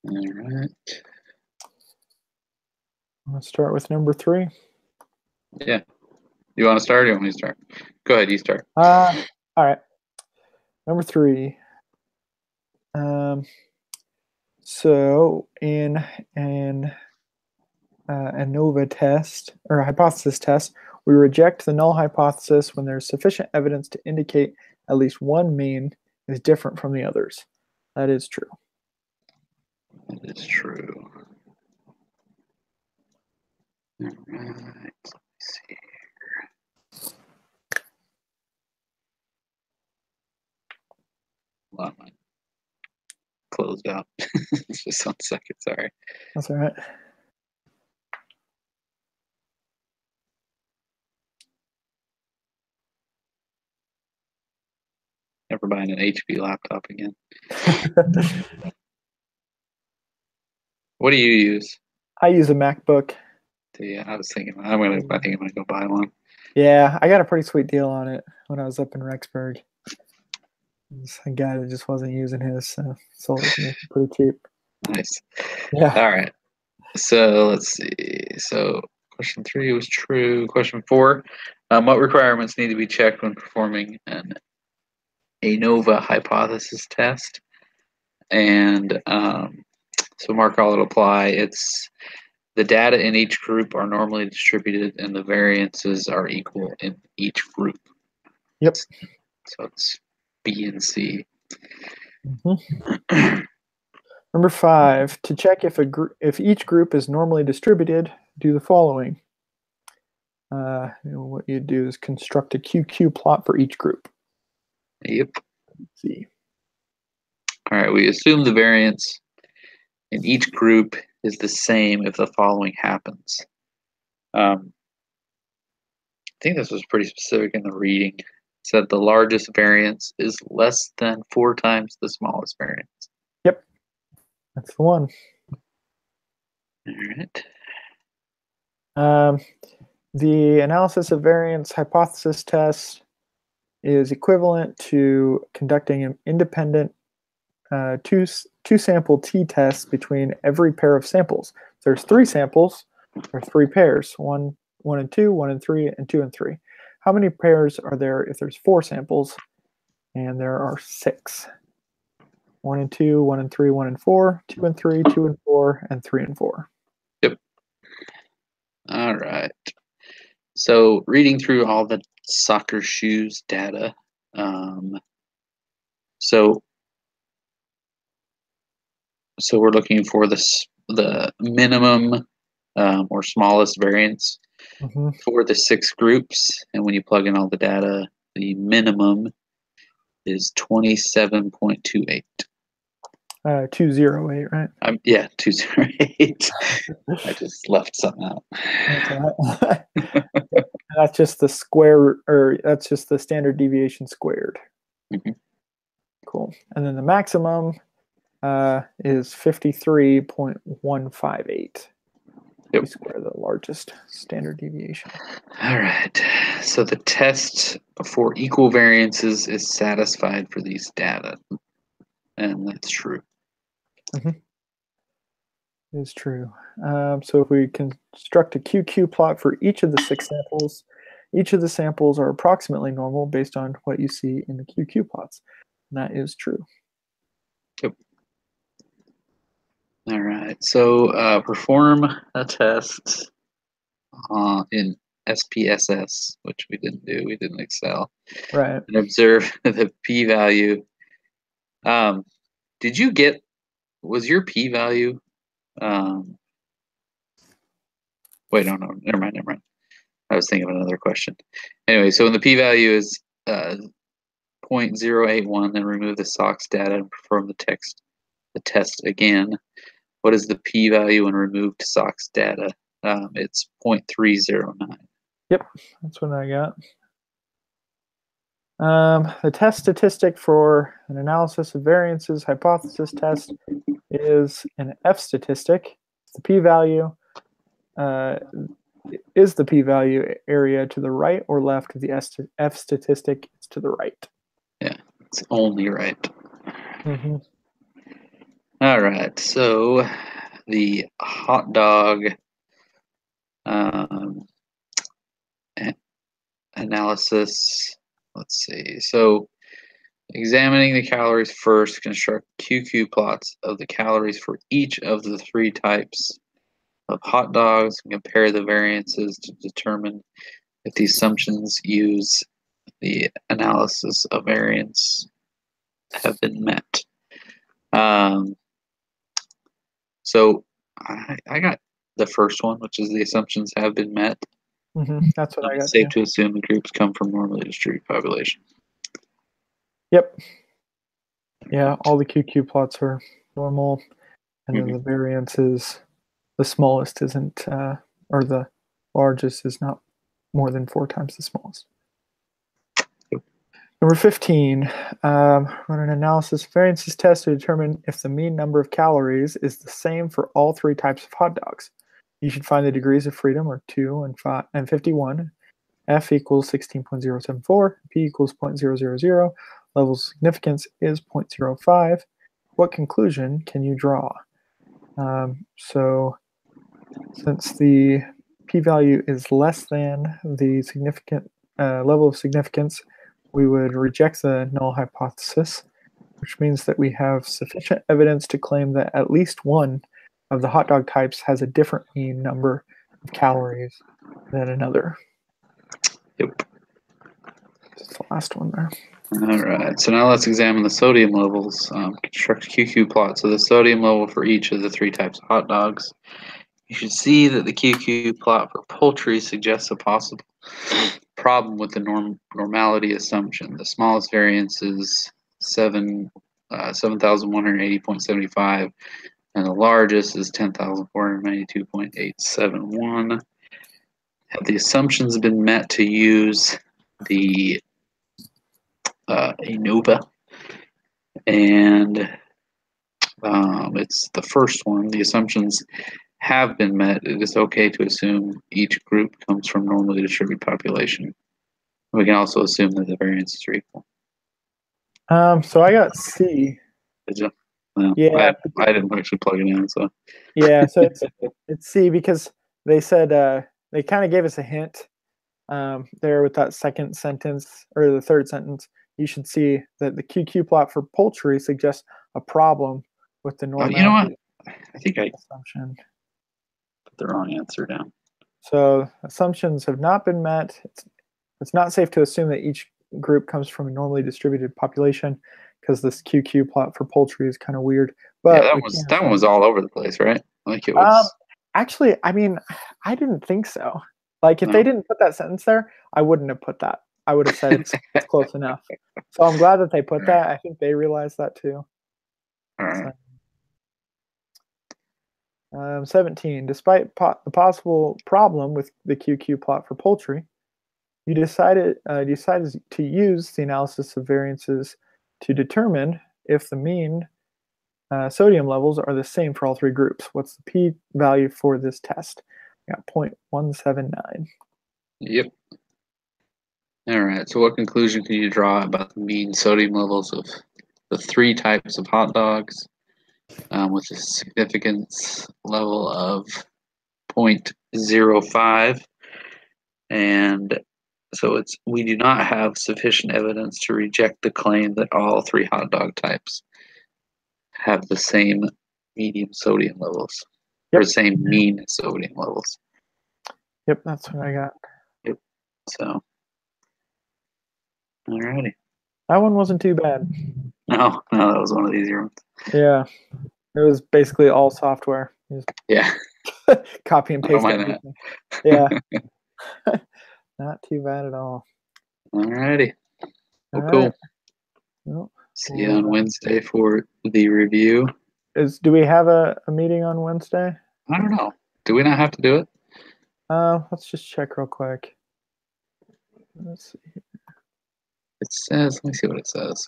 All right. Let's start with number 3. Yeah. You want to start or you want me to start? Go ahead, you start. All right. Number 3. So in an ANOVA test or a hypothesis test, we reject the null hypothesis when there's sufficient evidence to indicate at least one mean is different from the others. That is true. That is true. All right. Let's see here. Well, I closed out. Just 1 second. Sorry. That's all right. Never buying an HP laptop again. What do you use? I use a MacBook. Yeah, I was thinking I think I'm gonna go buy one. Yeah, I got a pretty sweet deal on it when I was up in Rexburg. There's a guy that just wasn't using his, so sold it to me pretty cheap. Nice. Yeah. All right. So let's see. So question 3 was true. Question 4: what requirements need to be checked when performing an ANOVA hypothesis test? And so mark all that apply. It's the data in each group are normally distributed, and the variances are equal in each group. Yep. So it's B and C. Mm-hmm. Number 5, to check if each group is normally distributed, do the following. What you do is construct a QQ plot for each group. Yep. Let's see. All right, we assume the variance in each group is the same if the following happens. I think this was pretty specific in the reading. It said the largest variance is less than 4 times the smallest variance. Yep, that's the one. All right. The analysis of variance hypothesis test is equivalent to conducting an independent two sample t-test between every pair of samples. So there's 3 samples, or 3 pairs, 1 and 2, 1 and 3, and 2 and 3. How many pairs are there if there's 4 samples? And there are 6. 1 and 2, 1 and 3, 1 and 4, 2 and 3, 2 and 4, and 3 and 4. Yep. All right. So reading through all the soccer shoes data, so we're looking for the minimum or smallest variance for the 6 groups, and when you plug in all the data, the minimum is 27.28. 208, right? Yeah, 208. I just left something out. That's just the square, or that's just the standard deviation squared. Mm-hmm. Cool. And then the maximum is 53.158. Yep. We square the largest standard deviation. All right. So the test for equal variances is satisfied for these data. And that's true. Mm-hmm. Is true. So if we construct a QQ plot for each of the 6 samples, each of the samples are approximately normal based on what you see in the QQ plots. And that is true. Yep. All right. So perform a test in SPSS, which we didn't do. We did in Excel. Right. And observe the p-value. Did you get? Was your p-value? Wait, no, never mind. I was thinking of another question. Anyway, so when the p-value is 0.081, then remove the SOX data and perform the test again. What is the p-value when removed SOX data? It's 0.309. Yep, that's what I got. The test statistic for an analysis of variances hypothesis test is an F statistic. The p-value is the p-value area to the right or left of the F statistic. It's to the right. Yeah, it's only right. Mm-hmm. All right, so the hot dog um, analysis. Let's see. So examining the calories first, construct QQ plots of the calories for each of the three types of hot dogs and compare the variances to determine if the assumptions used the analysis of variance have been met. Um, so I got the first one, which is the assumptions have been met. That's what I got It's safe too. to assume the groups come from normally distributed population. Yep. Yeah, all the QQ plots are normal, and then the variance is the smallest isn't, or the largest is not more than 4 times the smallest. Yep. Number 15, run an analysis variances test to determine if the mean number of calories is the same for all three types of hot dogs. You should find the degrees of freedom are 2 and 5 and 51. F equals 16.074, P equals 0.000, level of significance is 0.05. What conclusion can you draw? So since the p-value is less than the significant level of significance, we would reject the null hypothesis, which means that we have sufficient evidence to claim that at least one of the hot dog types has a different mean number of calories than another. Yep. That's the last one there. All right, so now let's examine the sodium levels. Construct a QQ plot. So the sodium level for each of the three types of hot dogs. You should see that the QQ plot for poultry suggests a possible problem with the normality assumption. The smallest variance is 7,180.75, and the largest is 10,492.871. Have the assumptions been met to use the ANOVA? And it's the first one. The assumptions have been met. It is okay to assume each group comes from normally distributed population. We can also assume that the variances are equal. So I got C. Did you? No, Yeah, I didn't actually plug it in, so yeah. So it's C because they said they kind of gave us a hint there with that second sentence or the third sentence. You should see that the QQ plot for poultry suggests a problem with the you know what? normality I think I assumption. put the wrong answer down. So assumptions have not been met. It's not safe to assume that each group comes from a normally distributed population because this QQ plot for poultry is kind of weird. But Yeah, we that one was all over the place, right? Like it was. Actually, I mean, I didn't think so. Like, if they No. didn't put that sentence there, I wouldn't have put that. I would have said it's close enough. So I'm glad that they put that. I think they realized that too. All right. 17. Despite the possible problem with the QQ plot for poultry, you decided to use the analysis of variances to determine if the mean sodium levels are the same for all three groups. What's the p-value for this test? I got 0.179. Yep. All right. So, what conclusion can you draw about the mean sodium levels of the three types of hot dogs, with a significance level of 0.05? And so we do not have sufficient evidence to reject the claim that all three hot dog types have the same medium sodium levels, or Yep. the same mean sodium levels. Yep, that's what I got. Yep. So, alrighty. That one wasn't too bad. No, that was one of the easier ones. Yeah, it was basically all software. You Yeah, just copy and I don't paste mind everything. Yeah, not too bad at all. Alrighty. All Well, cool. right. Well, See you on Wednesday for the review. do we have a meeting on Wednesday? I don't know. Do we not have to do it? Let's just check real quick. Let's see. It says, let me see what it says.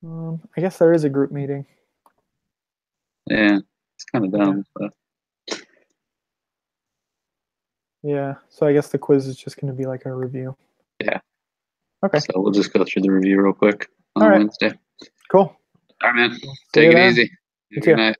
I guess there is a group meeting. Yeah, it's kind of dumb, but Yeah. So I guess the quiz is just going to be like a review. Yeah. Okay. So we'll just go through the review real quick on All right. Wednesday. Cool. All right, man. See Take you it then. easy. You Good too. night.